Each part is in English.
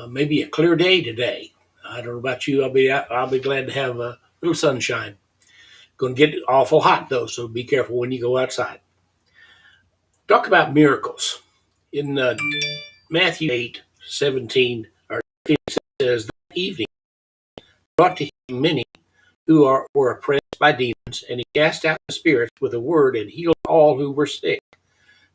maybe a clear day today. I don't know about you. I'll be glad to have a little sunshine. Going to get awful hot though, so be careful when you go outside. Talk about miracles. In Matthew 8:17, it says, that evening brought to him many were oppressed by demons, and he cast out the spirits with a word and healed all who were sick.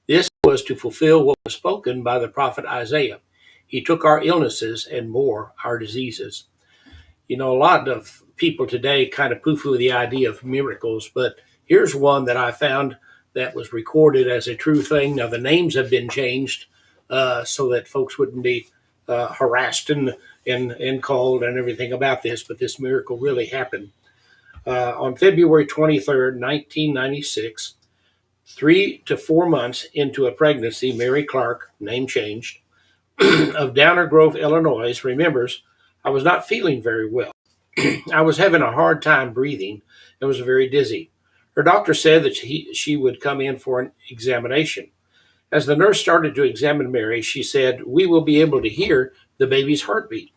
This was to fulfill what was spoken by the prophet Isaiah. He took our illnesses and bore our diseases. You know, a lot of people today kind of poo-poo the idea of miracles, but here's one that I found that was recorded as a true thing. Now, the names have been changed so that folks wouldn't be harassed and called and everything about this, but this miracle really happened. On February 23rd, 1996, 3 to 4 months into a pregnancy, Mary Clark, name changed, of Downer Grove, Illinois, remembers, I was not feeling very well. I was having a hard time breathing and was very dizzy. Her doctor said that she would come in for an examination. As the nurse started to examine Mary, she said, we will be able to hear the baby's heartbeat.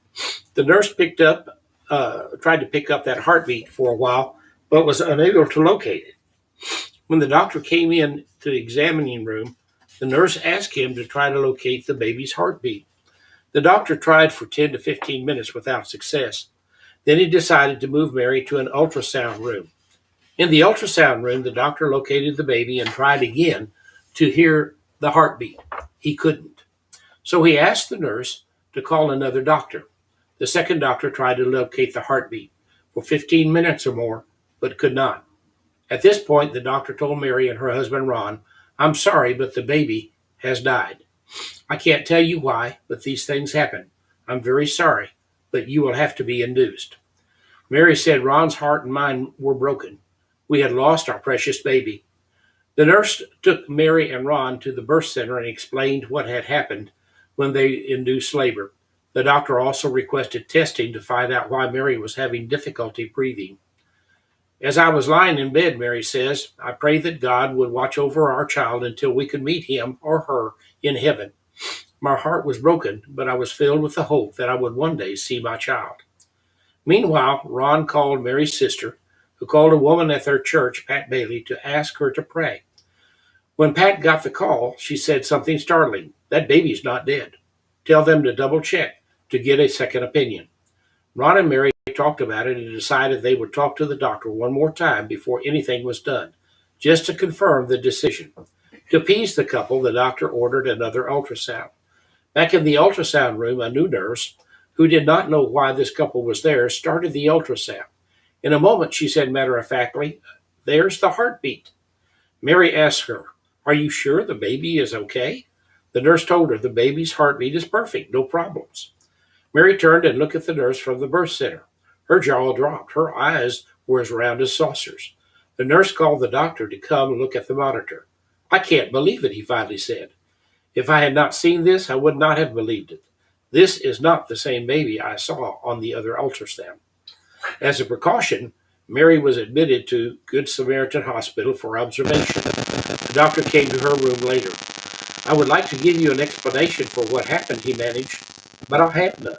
The nurse tried to pick up that heartbeat for a while, but was unable to locate it. When the doctor came in to the examining room, the nurse asked him to try to locate the baby's heartbeat. The doctor tried for 10 to 15 minutes without success. Then he decided to move Mary to an ultrasound room. In the ultrasound room, the doctor located the baby and tried again to hear the heartbeat. He couldn't. So he asked the nurse to call another doctor. The second doctor tried to locate the heartbeat for 15 minutes or more, but could not. At this point, the doctor told Mary and her husband, Ron, I'm sorry, but the baby has died. I can't tell you why, but these things happen. I'm very sorry, but you will have to be induced. Mary said Ron's heart and mind were broken. We had lost our precious baby. The nurse took Mary and Ron to the birth center and explained what had happened when they induced labor. The doctor also requested testing to find out why Mary was having difficulty breathing. As I was lying in bed, Mary says, I prayed that God would watch over our child until we could meet him or her in heaven. My heart was broken, but I was filled with the hope that I would one day see my child. Meanwhile, Ron called Mary's sister, who called a woman at their church, Pat Bailey, to ask her to pray. When Pat got the call, she said something startling. That baby's not dead. Tell them to double check to get a second opinion. Ron and Mary talked about it and decided they would talk to the doctor one more time before anything was done, just to confirm the decision. To appease the couple, the doctor ordered another ultrasound. Back in the ultrasound room, a new nurse, who did not know why this couple was there, started the ultrasound. In a moment, she said matter-of-factly, there's the heartbeat. Mary asked her, are you sure the baby is okay? The nurse told her the baby's heartbeat is perfect, no problems. Mary turned and looked at the nurse from the birth center. Her jaw dropped. Her eyes were as round as saucers. The nurse called the doctor to come and look at the monitor. I can't believe it, he finally said. If I had not seen this, I would not have believed it. This is not the same baby I saw on the other ultrasound. As a precaution, Mary was admitted to Good Samaritan Hospital for observation. The doctor came to her room later. I would like to give you an explanation for what happened, he managed, but I have none.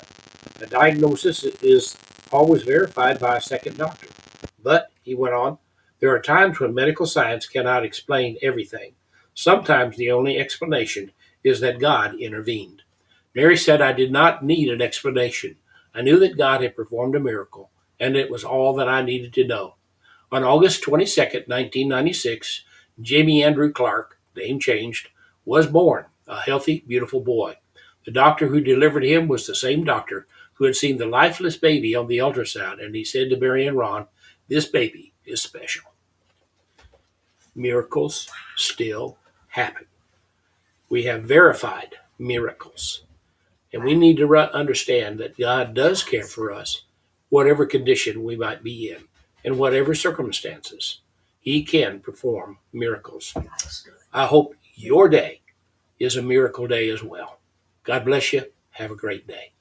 A diagnosis is always verified by a second doctor. But, he went on, there are times when medical science cannot explain everything. Sometimes the only explanation is that God intervened. Mary said I did not need an explanation. I knew that God had performed a miracle, and it was all that I needed to know. On August 22nd, 1996, Jamie Andrew Clark, name changed, was born, a healthy, beautiful boy. The doctor who delivered him was the same doctor who had seen the lifeless baby on the ultrasound, and he said to Mary and Ron, this baby is special. Miracles still happen. We have verified miracles. And we need to understand that God does care for us, whatever condition we might be in, and whatever circumstances. He can perform miracles. I hope your day is a miracle day as well. God bless you. Have a great day.